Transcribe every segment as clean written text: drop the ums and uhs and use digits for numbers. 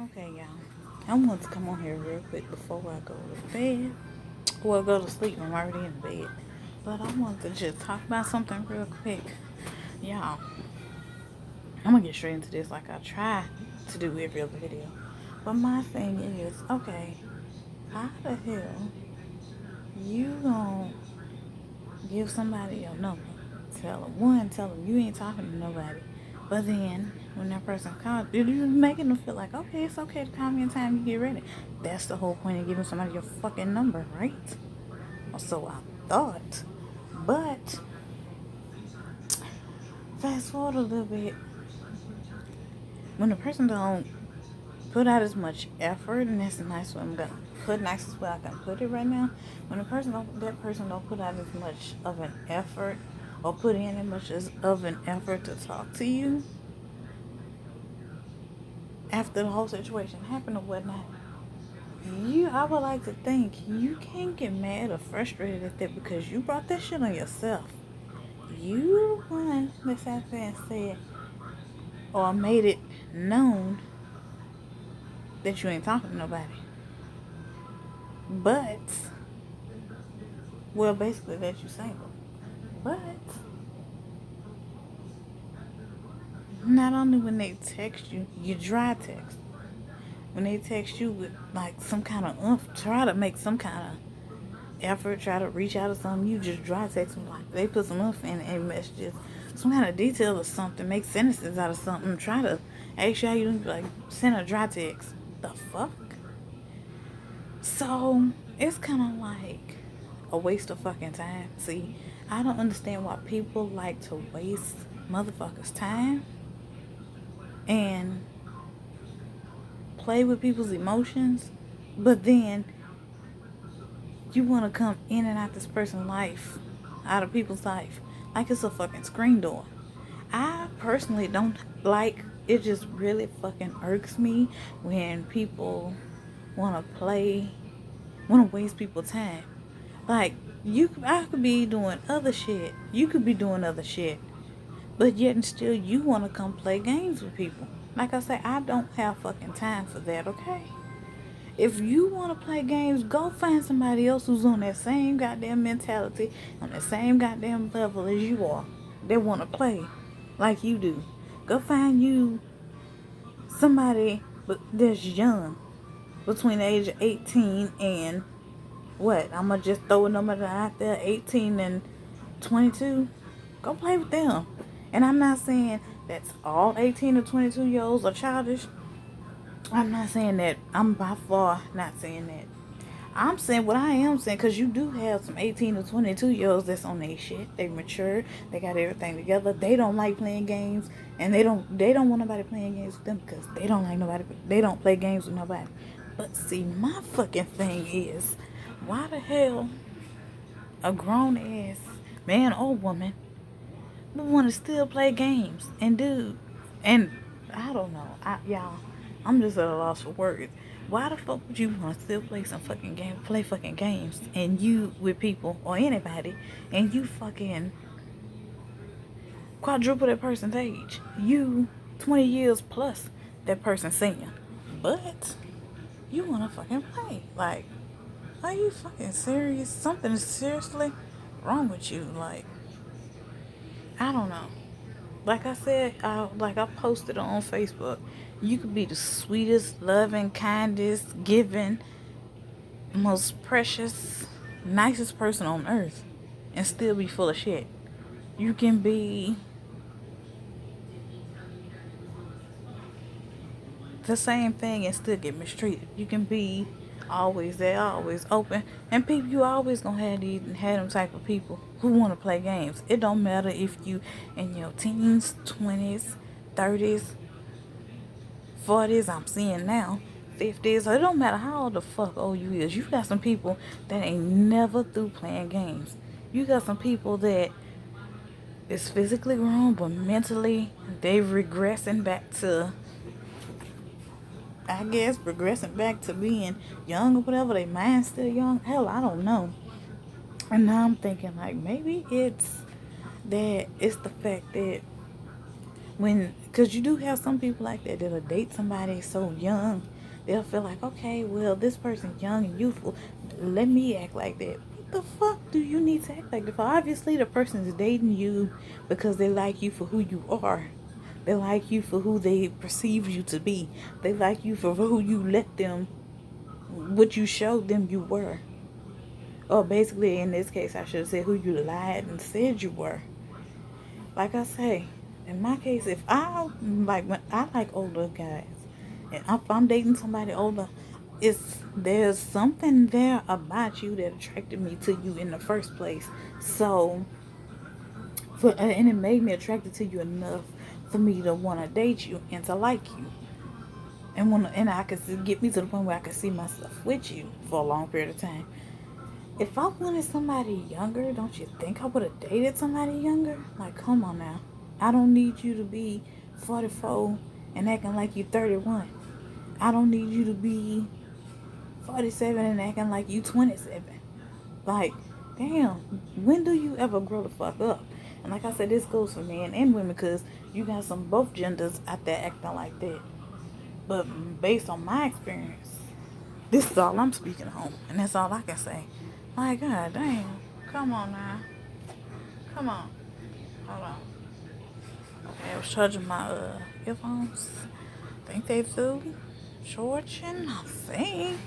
Okay, y'all. I want to come on here real quick before I go to bed. Well, go to sleep. I'm already in bed. But I want to just talk about something real quick. Y'all, I'm going to get straight into this like I try to do every other video. But my thing is, okay, how the hell you gonna give somebody your number? Tell them you ain't talking to nobody. But then, when that person calls, you're making them feel like, okay, it's okay to call me anytime you get ready. That's the whole point of giving somebody your fucking number, right? Or so I thought. But, fast forward a little bit. When the person don't put out as much effort, and that's the nice way I'm gonna put nicest way I can put it right now. When that person don't put out as much of an effort or put in as much of an effort to talk to you after the whole situation happened or whatnot, I would like to think you can't get mad or frustrated at that because you brought that shit on yourself. You the one that sat there and said or made it known that you ain't talking to nobody. But, well, basically that you single. But, not only when they text you, you dry text. When they text you with like some kind of try to make some kind of effort, try to reach out or something, you just dry text them. Like they put some in a messages, some kind of detail or something, make sentences out of something, try to ask you how you doing, like send a dry text. The fuck? So it's kind of like a waste of fucking time. See, I don't understand why people like to waste motherfuckers' time and play with people's emotions, but then you want to come in and out this person's life, out of people's life, like it's a fucking screen door. I personally don't like it. Just really fucking irks me when people want to waste people's time. Like I could be doing other shit. You could be doing other shit, but yet and still you want to come play games with people. Like I say, I don't have fucking time for that. Okay. If you want to play games, go find somebody else who's on that same goddamn mentality, on that same goddamn level as you are. They want to play like you do. Go find you somebody that's young, between the age of 18 and what? I'm going to just throw a number out there, 18 and 22. Go play with them. And I'm not saying that's all 18 to 22-year-olds are childish. I'm not saying that. I'm by far not saying that. I'm saying what I am saying, because you do have some 18 to 22-year-olds that's on their shit. They mature. They got everything together. They don't like playing games, and they don't want nobody playing games with them because they don't like nobody. They don't play games with nobody. But see, my fucking thing is, why the hell a grown ass man or woman would want to still play games and I don't know, y'all, I'm just at a loss for words. Why the fuck would you want to still play fucking games, and you with people or anybody, and you fucking quadruple that person's age? You 20 years plus that person's senior, but you want to fucking play? Like, are you fucking serious? Something is seriously wrong with you. Like, I don't know. Like I said, like I posted on Facebook, you could be the sweetest, loving, kindest, giving, most precious, nicest person on earth and still be full of shit. You can be the same thing and still get mistreated. You can be always there, always open, and people, you always gonna have them type of people who want to play games. It don't matter if you in your teens, 20s, 30s, 40s, I'm seeing now, 50s. It don't matter how old the fuck old you is. You got some people that ain't never through playing games. You got some people that is physically grown, but mentally they regressing back to, I guess, regressing back to being young or whatever. They mind still young. Hell, I don't know. And now I'm thinking like maybe it's the fact that Because you do have some people like that that'll date somebody so young. They'll feel like, okay, well, this person's young and youthful. Let me act like that. What the fuck do you need to act like that for? Obviously, the person is dating you because they like you for who you are. They like you for who they perceive you to be. They like you for who you let them, what you showed them you were. Or basically, in this case, I should have said who you lied and said you were. Like I say, in my case, if I like when I like older guys, and if I'm dating somebody older, there's something there about you that attracted me to you in the first place. So, and it made me attracted to you enough for me to want to date you and to like you, and I could get me to the point where I could see myself with you for a long period of time. If I wanted somebody younger, don't you think I would have dated somebody younger? Like, come on now. I don't need you to be 44 and acting like you 31. I don't need you to be 47 and acting like you 27. Like, damn, when do you ever grow the fuck up? And like I said, this goes for men and women because you got some both genders out there acting like that. But based on my experience, this is all I'm speaking on. And that's all I can say. My God, damn. Come on now. Come on. Hold on. Okay, I was charging my earphones. I think they through charging. I think.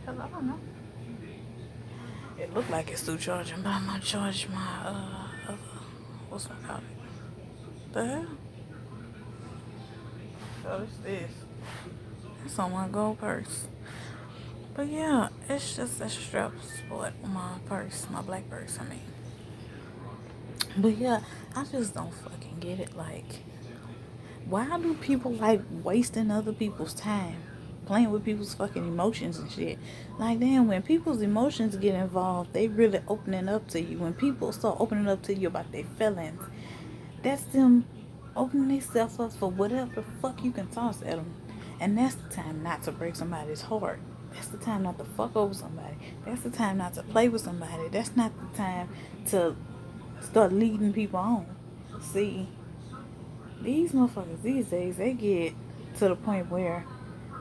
Hell, I don't know. It looked like it's through charging, but I'm gonna charge my other, what's it called? The hell? Oh, it's this. It's on my gold purse. But yeah, it's just a strap sport on my purse, my black purse, I mean. But yeah, I just don't fucking get it. Like, why do people like wasting other people's time? Playing with people's fucking emotions and shit. Like, damn, when people's emotions get involved, they really opening up to you. When people start opening up to you about their feelings, that's them opening themselves up for whatever the fuck you can toss at them. And that's the time not to break somebody's heart. That's the time not to fuck over somebody. That's the time not to play with somebody. That's not the time to start leading people on. See, these motherfuckers these days, they get to the point where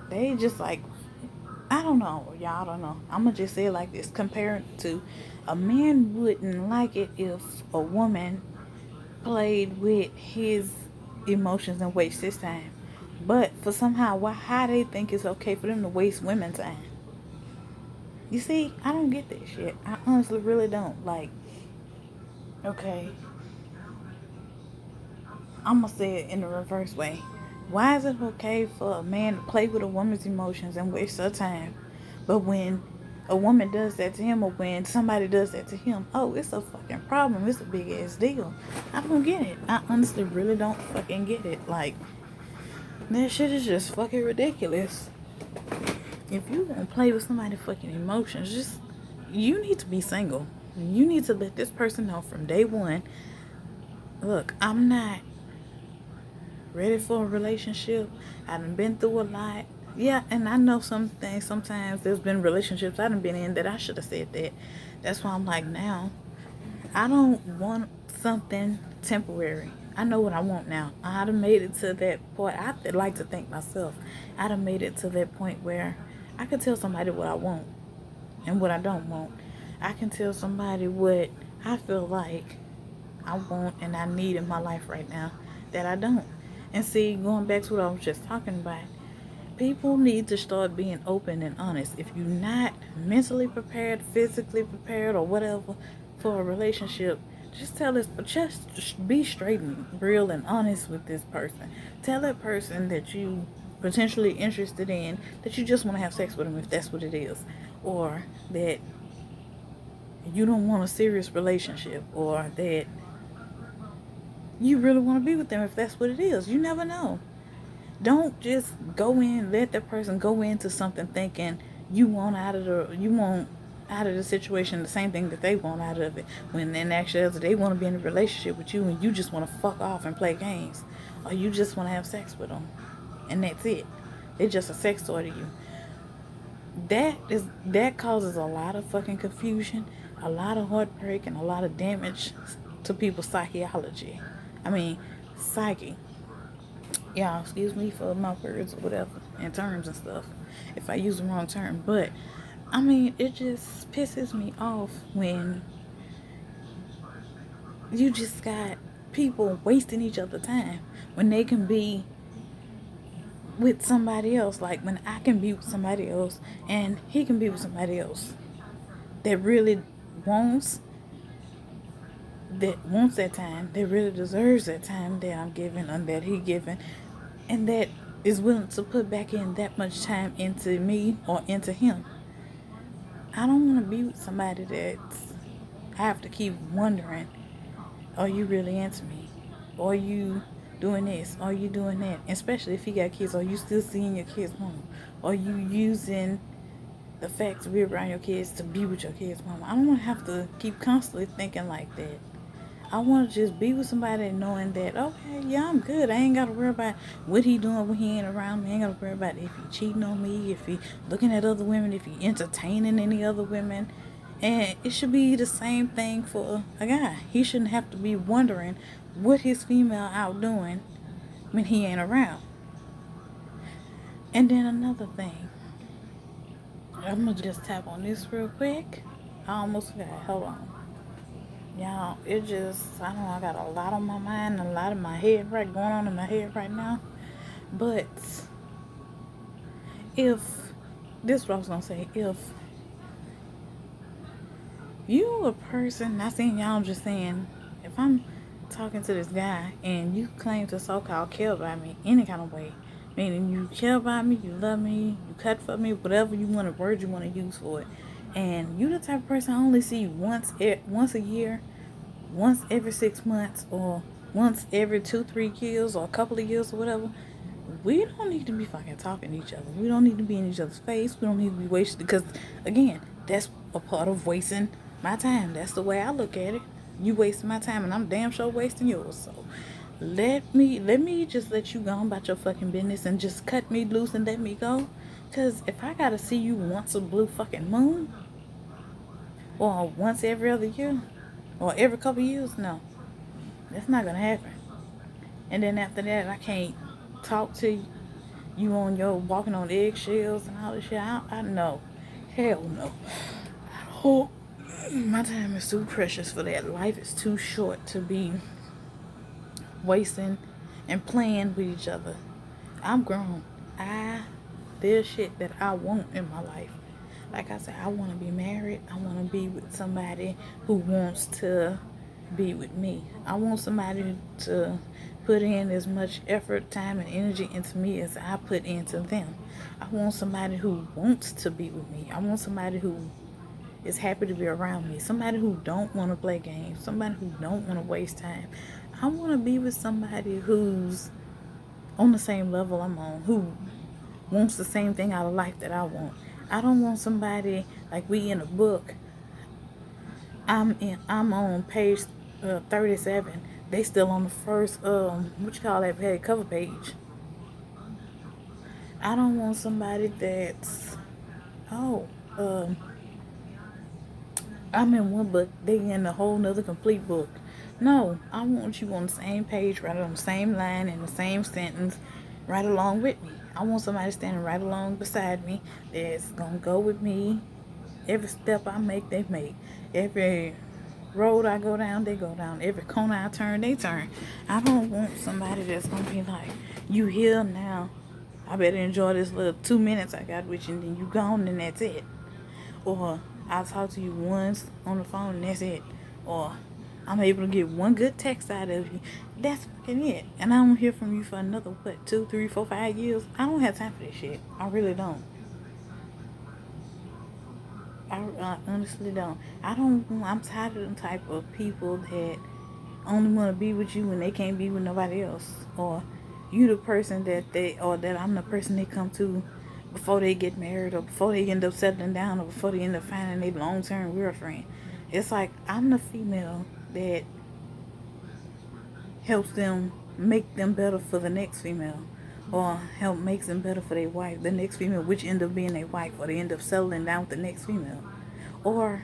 they just like, I don't know, y'all, I don't know. I'm gonna just say it like this. Compared to, a man wouldn't like it if a woman played with his emotions and waste his time. But for somehow, how they think it's okay for them to waste women's time. You see, I don't get that shit. I honestly really don't. Like, okay, I'm gonna say it in the reverse way. Why is it okay for a man to play with a woman's emotions and waste her time? But when a woman does that to him, or when somebody does that to him, oh, it's a fucking problem. It's a big ass deal. I don't get it. I honestly really don't fucking get it. Like, that shit is just fucking ridiculous. If you gonna play with somebody's fucking emotions, you need to be single. You need to let this person know from day one, look, I'm not ready for a relationship. I done been through a lot. Yeah, and I know some things. Sometimes there's been relationships I done been in that I should have said that. That's why I'm like, now, I don't want something temporary. I know what I want now. I done made it to that point. I like to think myself. I done made it to that point where I can tell somebody what I want and what I don't want. I can tell somebody what I feel like I want and I need in my life right now that I don't. And see, going back to what I was just talking about, people need to start being open and honest. If you're not mentally prepared, physically prepared, or whatever for a relationship, just be straight and real and honest with this person. Tell that person that you potentially interested in, that you just want to have sex with them if that's what it is, or that you don't want a serious relationship, or that you really want to be with them if that's what it is. You never know. Don't just let the person go into something thinking you want out of the situation the same thing that they want out of it, when in actuality they want to be in a relationship with you and you just want to fuck off and play games, or you just want to have sex with them and that's it. They're just a sex toy to you. That causes a lot of fucking confusion, a lot of heartbreak, and a lot of damage to people's psyche. Y'all, excuse me for my words or whatever, and terms and stuff, if I use the wrong term. But, I mean, it just pisses me off when you just got people wasting each other's time when they can be with somebody else. Like, when I can be with somebody else and he can be with somebody else that really wants that time, that really deserves that time that I'm giving and that he giving, and that is willing to put back in that much time into me or into him. I don't want to be with somebody that I have to keep wondering, are you really into me? Are you doing this? Are you doing that? Especially if you got kids, are you still seeing your kids' mom? Are you using the fact to be around your kids to be with your kids' mom? I don't want to have to keep constantly thinking like that. I want to just be with somebody knowing that, okay, yeah, I'm good. I ain't got to worry about what he doing when he ain't around me. I ain't got to worry about if he cheating on me, if he looking at other women, if he entertaining any other women. And it should be the same thing for a guy. He shouldn't have to be wondering what his female out doing when he ain't around. And then another thing. I'm going to just tap on this real quick. I almost forgot. Hold on. Y'all, it just, I don't know, I got a lot on my mind, a lot in my head going on in my head right now. But if, this is what I was going to say, if you a person, not saying y'all, I'm just saying, if I'm talking to this guy and you claim to so-called care about me any kind of way, meaning you care about me, you love me, you cut for me, whatever you want, a word you want to use for it, and you the type of person I only see once a year, once every 6 months, or once every 2-3 years, or a couple of years, or whatever, we don't need to be fucking talking to each other. We don't need to be in each other's face. We don't need to be wasting, because again, that's a part of wasting my time. That's the way I look at it. You wasting my time and I'm damn sure wasting yours. So let me just let you go on about your fucking business and just cut me loose and let me go. Cause if I gotta see you once a blue fucking moon, or once every other year, or every couple years, no, that's not gonna happen. And then after that, I can't talk to you on your walking on eggshells and all this shit. I know. Hell no. Oh, my time is too precious for that. Life is too short to be wasting and playing with each other. I'm grown. There's shit that I want in my life. Like I said, I want to be married. I want to be with somebody who wants to be with me. I want somebody to put in as much effort, time, and energy into me as I put into them. I want somebody who wants to be with me. I want somebody who is happy to be around me. Somebody who don't want to play games. Somebody who don't want to waste time. I want to be with somebody who's on the same level I'm on, who wants the same thing out of life that I want. I don't want somebody like we in a book. I'm on page 37. They still on the first cover page. I don't want somebody that's I'm in one book, they in a whole nother complete book. No, I want you on the same page, right on the same line, in the same sentence, right along with me. I want somebody standing right along beside me that's gonna go with me. Every step I make, they make. Every road I go down, they go down. Every corner I turn, they turn. I don't want somebody that's gonna be like, you here now, I better enjoy this little 2 minutes I got with you, and then you gone and that's it. Or I'll talk to you once on the phone and that's it. Or I'm able to get one good text out of you. That's fucking it. And I don't hear from you for another, 2, 3, 4, 5 years. I don't have time for this shit. I really don't. I honestly don't. I'm tired of them type of people that only want to be with you when they can't be with nobody else. Or you the person that I'm the person they come to before they get married, or before they end up settling down, or before they end up finding a long-term girlfriend. It's like I'm the female that helps them make them better for the next female, or help makes them better for their wife, the next female, which end up being their wife, or they end up settling down with the next female. Or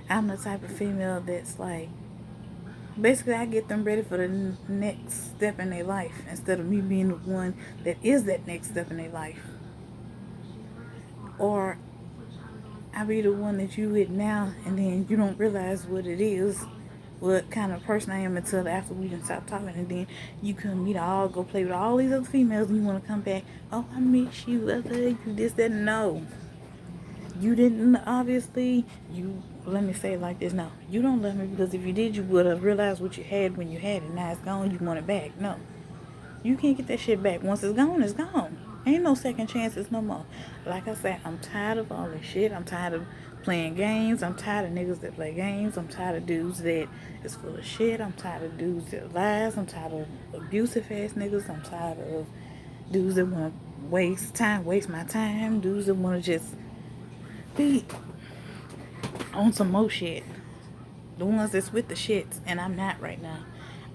I'm the type of female that's like, Basically, I get them ready for the next step in their life instead of me being the one that is that next step in their life. Or I be the one that you with now, and then you don't realize what it is, what kind of person I am until after we done stop talking, and then you come meet all go play with all these other females, and you want to come back. Oh, I miss you. I love you. This, that. No, you didn't. Obviously, you. Let me say it like this. No, you don't love me because if you did, you would have realized what you had when you had it. Now it's gone. You want it back. No, you can't get that shit back. Once it's gone, it's gone. Ain't no second chances no more. Like I said, I'm tired of all this shit. I'm tired of playing games. I'm tired of niggas that play games. I'm tired of dudes that is full of shit. I'm tired of dudes that lies. I'm tired of abusive ass niggas. I'm tired of dudes that want to waste my time. Dudes that want to just be on some more shit. The ones that's with the shits, and I'm not right now.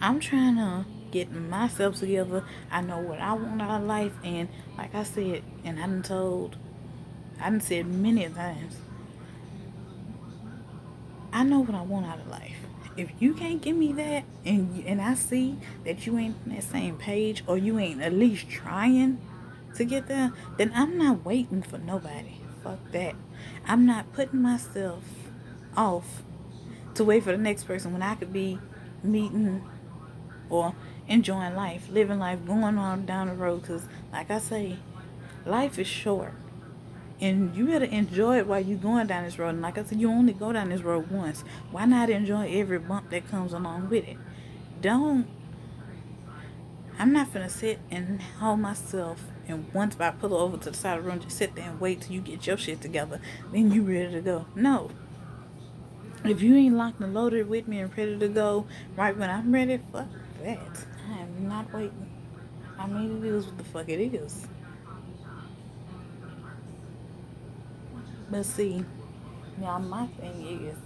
I'm trying to get myself together. I know what I want out of life, and like I said, and I done said many times, I know what I want out of life. If you can't give me that, and I see that you ain't on that same page, or you ain't at least trying to get there, then I'm not waiting for nobody. Fuck that. I'm not putting myself off to wait for the next person when I could be meeting or enjoying life, living life, going on down the road. Because, like I say, life is short. And you better enjoy it while you're going down this road. And like I said, you only go down this road once. Why not enjoy every bump that comes along with it? I'm not finna sit and hold myself and once I pull over to the side of the room, just sit there and wait till you get your shit together. Then you ready to go. No. If you ain't locked and loaded with me and ready to go right when I'm ready, fuck that. I am not waiting. I mean, it is what the fuck it is. But see, now my thing is,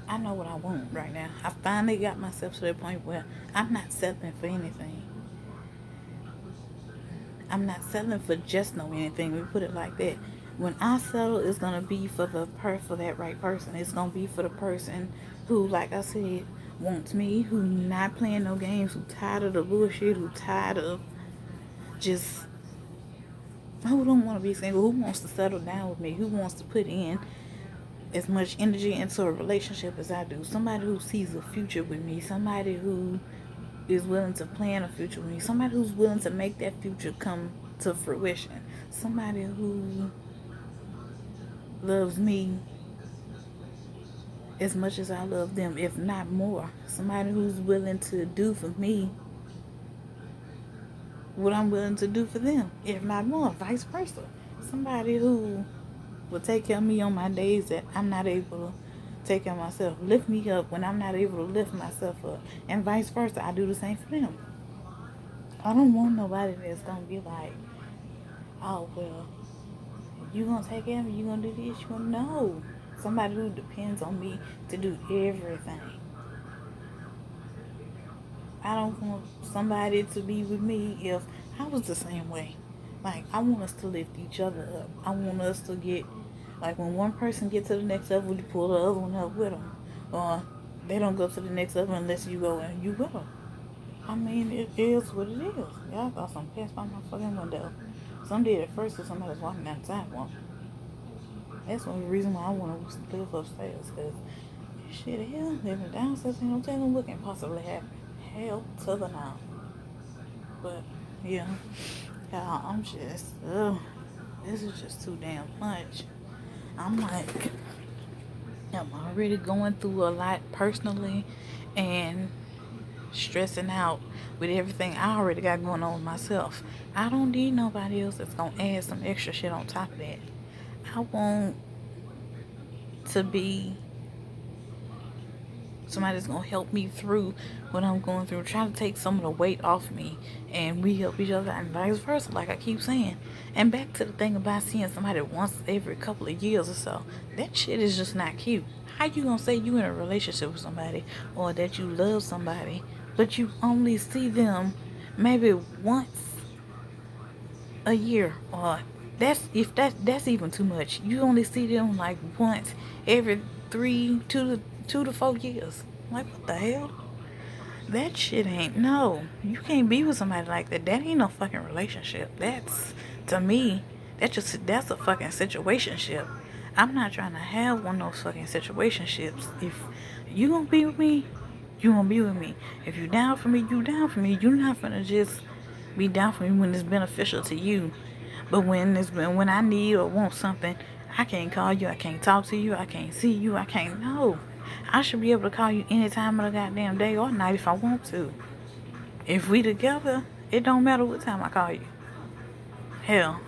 I know what I want right now. I finally got myself to the point where I'm not settling for anything. I'm not settling for just no anything. We put it like that. When I settle, it's gonna be for that right person. It's gonna be for the person who, like I said, wants me, who not playing no games, who tired of the bullshit, who tired of just, who don't want to be single, who wants to settle down with me, who wants to put in as much energy into a relationship as I do. Somebody who sees a future with me, somebody who is willing to plan a future with me, somebody who's willing to make that future come to fruition, somebody who loves me as much as I love them, if not more. Somebody who's willing to do for me what I'm willing to do for them, if not more, vice versa. Somebody who will take care of me on my days that I'm not able to take care of myself, lift me up when I'm not able to lift myself up, and vice versa. I do the same for them. I don't want nobody that's gonna be like, oh well, you gonna take care of me, you gonna do this, you gonna no. Somebody who depends on me to do everything. I don't want somebody to be with me if I was the same way. Like, I want us to lift each other up. I want us to get, like, when one person gets to the next level, you pull the other one up with them. Or they don't go to the next level unless you go and you go. I mean, it is what it is. Y'all thought something passed by my fucking window. Some did at first, because somebody was walking down the sidewalk. That's one reason why I want to live upstairs, because shit, hell, living downstairs ain't no telling what can possibly happen. Hell to the no. But, yeah, I'm just, this is just too damn much. I'm like, I'm already going through a lot personally and stressing out with everything I already got going on with myself. I don't need nobody else that's going to add some extra shit on top of that. I want to be somebody that's going to help me through what I'm going through, try to take some of the weight off me, and we help each other, and vice versa, like I keep saying. And back to the thing about seeing somebody once every couple of years or so, that shit is just not cute. How you gonna say you in a relationship with somebody, or that you love somebody, but you only see them maybe once a year, or that's even too much. You only see them like once every 2 to 4 years. Like, what the hell? That shit ain't, no. You can't be with somebody like that. That ain't no fucking relationship. That's, to me, that's a fucking situationship. I'm not trying to have one of those fucking situationships. If you gonna be with me, you gonna be with me. If you down for me, you down for me. You're not gonna just be down for me when it's beneficial to you. But when I need or want something, I can't call you, I can't talk to you, I can't see you, I can't know. I should be able to call you any time of the goddamn day or night if I want to. If we together, it don't matter what time I call you. Hell,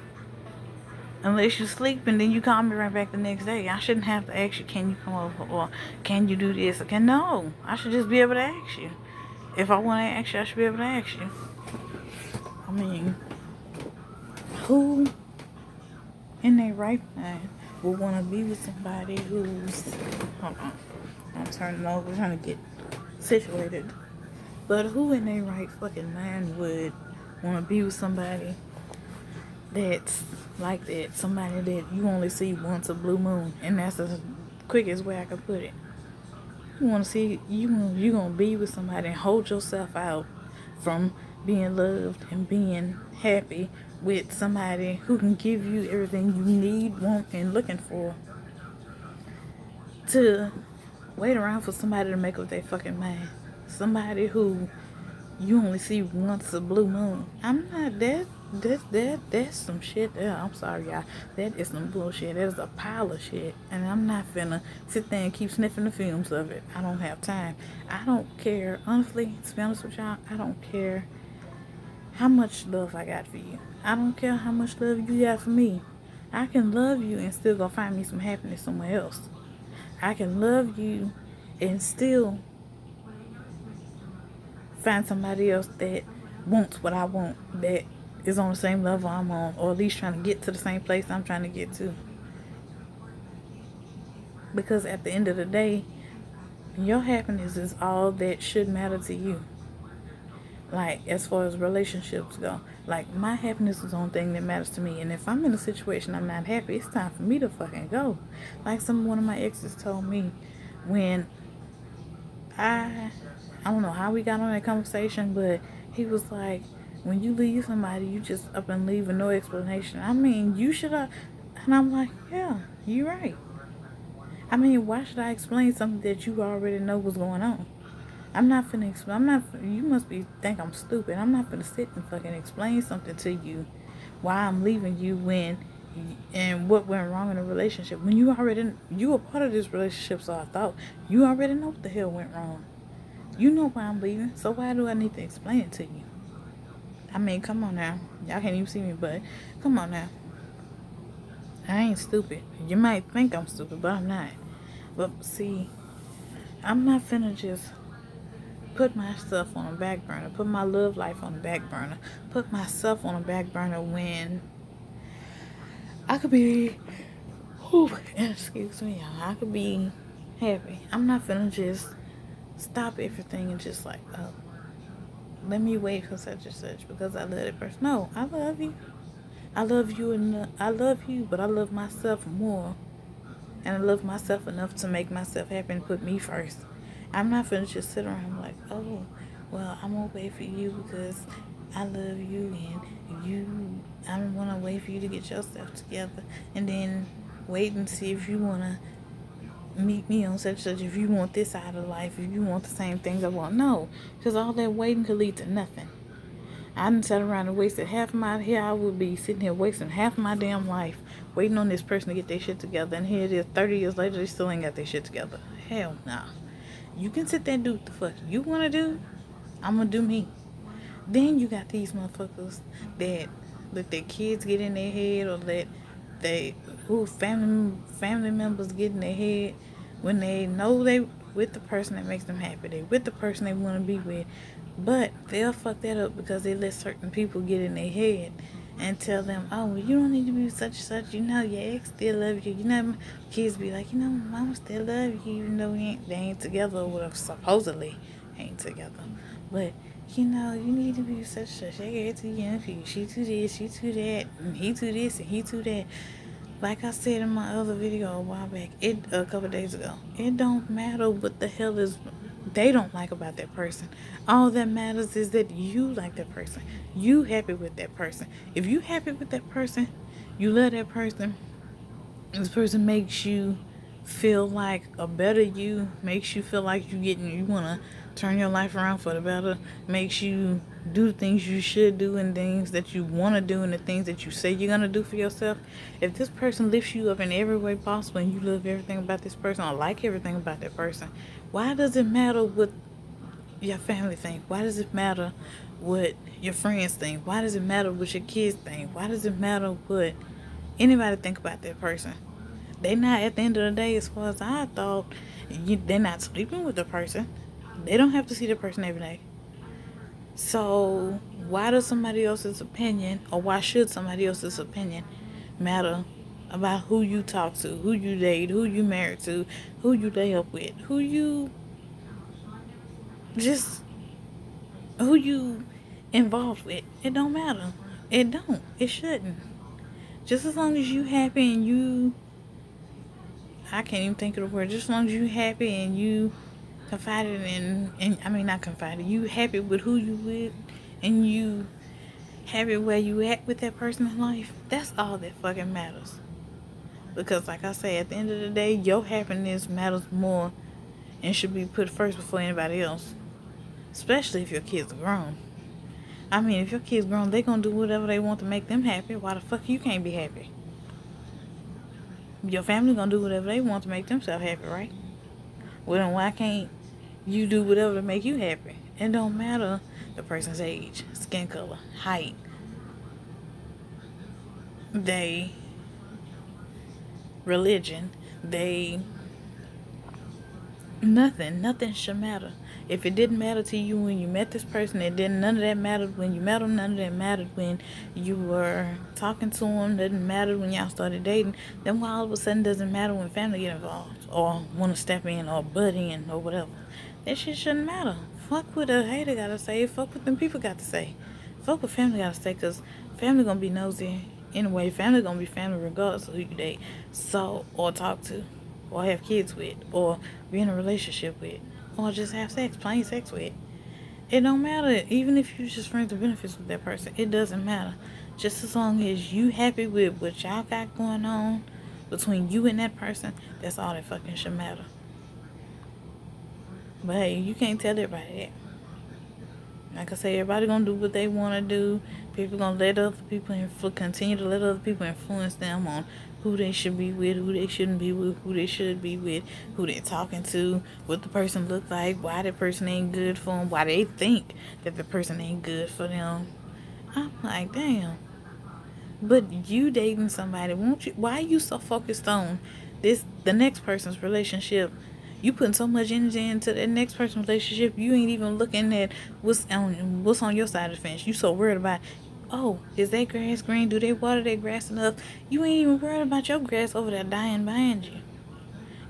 unless you sleep and then you call me right back the next day. I shouldn't have to ask you, can you come over, or can you do this? Or no, I should just be able to ask you. If I want to ask you, I should be able to ask you. I mean, who in their right mind would want to be with somebody who's, hold on, I'm turning over, trying to get situated. But who in their right fucking mind would want to be with somebody that's like that? Somebody that you only see once a blue moon, and that's the quickest way I could put it. You want to see, you gonna be with somebody and hold yourself out from being loved and being happy with somebody who can give you everything you need, want, and looking for, to wait around for somebody to make up their fucking mind. Somebody who you only see once a blue moon. I'm not that's some shit. I'm sorry, y'all. That is some bullshit. That is a pile of shit. And I'm not finna sit there and keep sniffing the fumes of it. I don't have time. I don't care. Honestly, to be honest with y'all, I don't care how much love I got for you. I don't care how much love you got for me. I can love you and still go find me some happiness somewhere else. I can love you and still find somebody else that wants what I want, that is on the same level I'm on, or at least trying to get to the same place I'm trying to get to. Because at the end of the day, your happiness is all that should matter to you. Like, as far as relationships go, like, my happiness is the only thing that matters to me. And if I'm in a situation I'm not happy, it's time for me to fucking go. Like, one of my exes told me when I don't know how we got on that conversation, but he was like, when you leave somebody, you just up and leave with no explanation. I mean, you should have. And I'm like, yeah, you're right. I mean, why should I explain something that you already know what's going on? I'm not finna explain. You must think I'm stupid. I'm not finna sit and fucking explain something to you why I'm leaving you and what went wrong in the relationship. When you were part of this relationship, so I thought you already know what the hell went wrong. You know why I'm leaving, so why do I need to explain it to you? I mean, come on now. Y'all can't even see me, but come on now. I ain't stupid. You might think I'm stupid, but I'm not. But see, I'm not finna just put myself on a back burner, put my love life on the back burner, put myself on a back burner when I could be, excuse me, y'all, I could be happy. I'm not finna just stop everything and just like, oh, let me wait for such and such because I love that person. No, I love you. I love you enough. I love you, but I love myself more. And I love myself enough to make myself happy and put me first. I'm not finna just sit around like, oh, well, I'm gonna wait for you because I love you and I don't wanna wait for you to get yourself together and then wait and see if you wanna meet me on such and such, if you want this side of life, if you want the same things I want. No, because all that waiting could lead to nothing. I done sat around and wasted half of my, here I would be sitting here wasting half of my damn life waiting on this person to get their shit together, and here it is 30 years later they still ain't got their shit together. Hell no. You can sit there and do what the fuck you want to do. I'm going to do me. Then you got these motherfuckers that let their kids get in their head, or let family members get in their head when they know they with the person that makes them happy. They with the person they want to be with. But they'll fuck that up because they let certain people get in their head and tell them, oh, well, you don't need to be such and such. You know, your ex still love you. You know, kids be like, you know, mama still love you, even though they ain't together, or whatever, supposedly ain't together. But, you know, you need to be such and such. They get too young for you. She too this, she too that, and he too this, and he too that. Like I said in my other video a while back, a couple days ago, it don't matter what the hell is they don't like about that person. All that matters is that you like that person. You happy with that person. If you happy with that person, you love that person. This person makes you feel like a better you, makes you feel like you want to turn your life around for the better, makes you do the things you should do and things that you want to do and the things that you say you're going to do for yourself. If this person lifts you up in every way possible and you love everything about this person or like everything about that person, why does it matter what your family think? Why does it matter what your friends think? Why does it matter what your kids think? Why does it matter what anybody think about that person? They not, at the end of the day, as far as I thought, they're not sleeping with the person. They don't have to see the person every day. So why does somebody else's opinion, or why should somebody else's opinion matter about who you talk to, who you date, who you married to, who you lay up with, just who you involved with? It don't matter. It don't. It shouldn't. Just as long as you happy and you, I can't even think of the word. Just as long as you happy and you confided in, and I mean not confided. You happy with who you with, and you happy where you at with that person in life. That's all that fucking matters. Because like I say, at the end of the day, your happiness matters more and should be put first before anybody else. Especially if your kids are grown. I mean, if your kids grown, they gonna do whatever they want to make them happy. Why the fuck you can't be happy? Your family gonna do whatever they want to make themselves happy, right? Well, then why can't you do whatever to make you happy? It don't matter the person's age, skin color, height, they religion, they nothing should matter. If it didn't matter to you when you met this person, it didn't. None of that mattered when you met them. None of that mattered when you were talking to them. Didn't matter when y'all started dating. Then why all of a sudden doesn't matter when family get involved or want to step in or butt in or whatever? That shit shouldn't matter. Fuck what a hater gotta say. Fuck what them people got to say. Fuck what family gotta say, cause family gonna be nosy anyway. Family gonna be family regardless of who you date, so or talk to, or have kids with, or be in a relationship with, or just have sex, plain sex with. It don't matter. Even if you just friends with benefits with that person, it doesn't matter. Just as long as you happy with what y'all got going on between you and that person, that's all that fucking should matter. But hey, you can't tell everybody that. Like I say, everybody gonna do what they wanna do. People gonna let other people continue to let other people influence them on who they should be with, who they shouldn't be with, who they should be with, who they talking to, what the person look like, why that person ain't good for them, why they think that the person ain't good for them. I'm like, damn. But you dating somebody, won't you? Why are you so focused on the next person's relationship? You putting so much energy into that next person's relationship, you ain't even looking at what's on your side of the fence. You so worried about, oh, is that grass green? Do they water their grass enough? You ain't even worried about your grass over there dying behind you.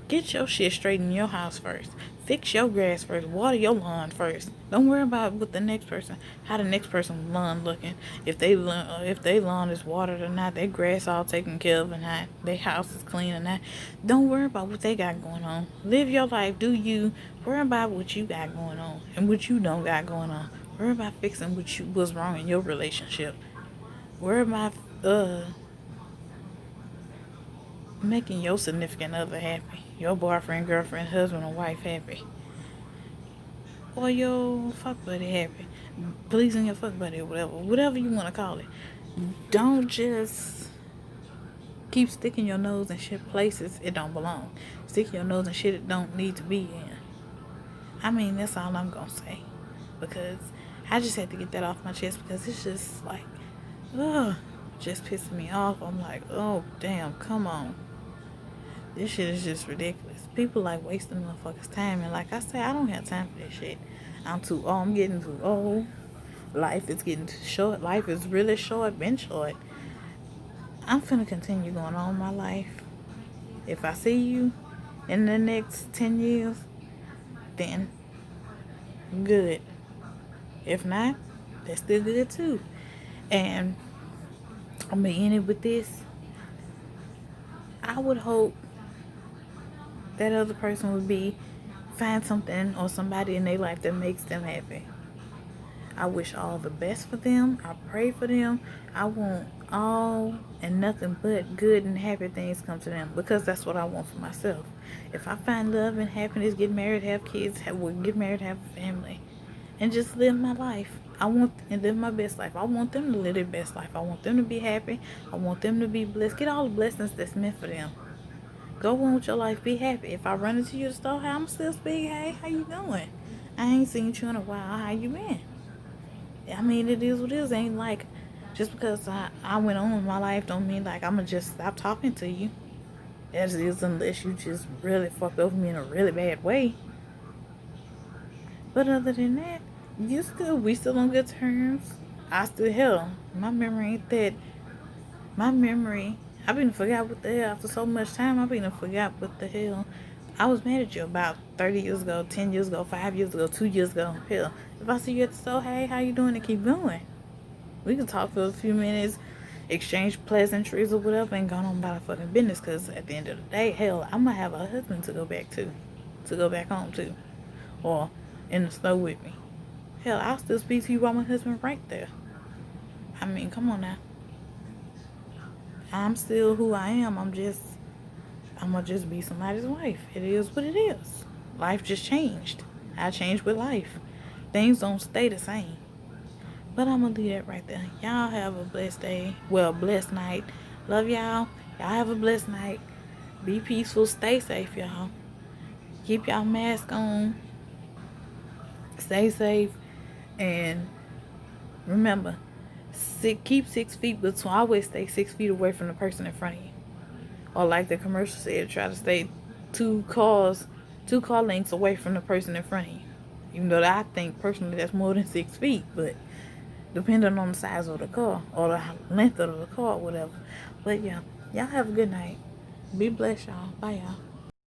Get your shit straight in your house first. Fix your grass first. Water your lawn first. Don't worry about what the next person, how the next person's lawn looking. If they lawn is watered or not, their grass all taken care of or not, their house is clean or not. Don't worry about what they got going on. Live your life. Do you. Worry about what you got going on and what you don't got going on. Worry about fixing what's wrong in your relationship. Worry about making your significant other happy, your boyfriend, girlfriend, husband, or wife happy, or your fuck buddy happy, pleasing your fuck buddy, or whatever you want to call it. Don't just keep sticking your nose in shit places it don't belong. Sticking your nose in shit it don't need to be in. I mean, that's all I'm gonna say, because I just had to get that off my chest, because it's just like, ugh, just pissing me off. I'm like, oh damn, come on. This shit is just ridiculous. People like wasting motherfuckers' time, and like I say, I don't have time for this shit. I'm getting too old. Life is getting too short. Life is really short, been short. I'm finna continue going on my life. If I see you in the next 10 years, then good. If not, that's still good too. And I'm gonna end it with this. I would hope that other person would be find something or somebody in their life that makes them happy. I wish all the best for them. I pray for them. I want all and nothing but good and happy things come to them, because that's what I want for myself. If I find love and happiness, get married, have kids, get married, have a family, and just live my life. I want and live my best life. I want them to live their best life. I want them to be happy. I want them to be blessed. Get all the blessings that's meant for them. Go on with your life. Be happy. If I run into you at the store, hey, I'm still speaking. Hey, how you doing? I ain't seen you in a while. How you been? I mean, it is what it is. Ain't like just because I went on with my life don't mean like I'm gonna just stop talking to you. As is, unless you just really fucked over me in a really bad way. But other than that, we still on good terms. I still, hell, my memory ain't that. My memory, I've been forgot what the hell. After so much time, I've been forgot what the hell. I was mad at you about 30 years ago, 10 years ago, 5 years ago, 2 years ago. Hell, if I see you at the store, hey, how you doing? And keep going. We can talk for a few minutes, exchange pleasantries or whatever, and go on about our fucking business. Because at the end of the day, hell, I'm going to have a husband to go back to. To go back home to. Or in the store with me. Hell, I'll still speak to you about my husband right there. I mean, come on now. I'm still who I am. I'm gonna just be somebody's wife. It is what it is. Life just changed. I changed with life. Things don't stay the same. But I'm gonna leave that right there. Y'all have a blessed day. Well, blessed night. Love y'all. Y'all have a blessed night. Be peaceful. Stay safe, y'all. Keep y'all mask on. Stay safe. And remember, keep 6 feet between. Always stay 6 feet away from the person in front of you. Or like the commercial said, try to stay two car lengths away from the person in front of you. Even though I think personally that's more than 6 feet, but depending on the size of the car or the length of the car or whatever. But yeah, y'all have a good night. Be blessed, y'all. Bye, y'all.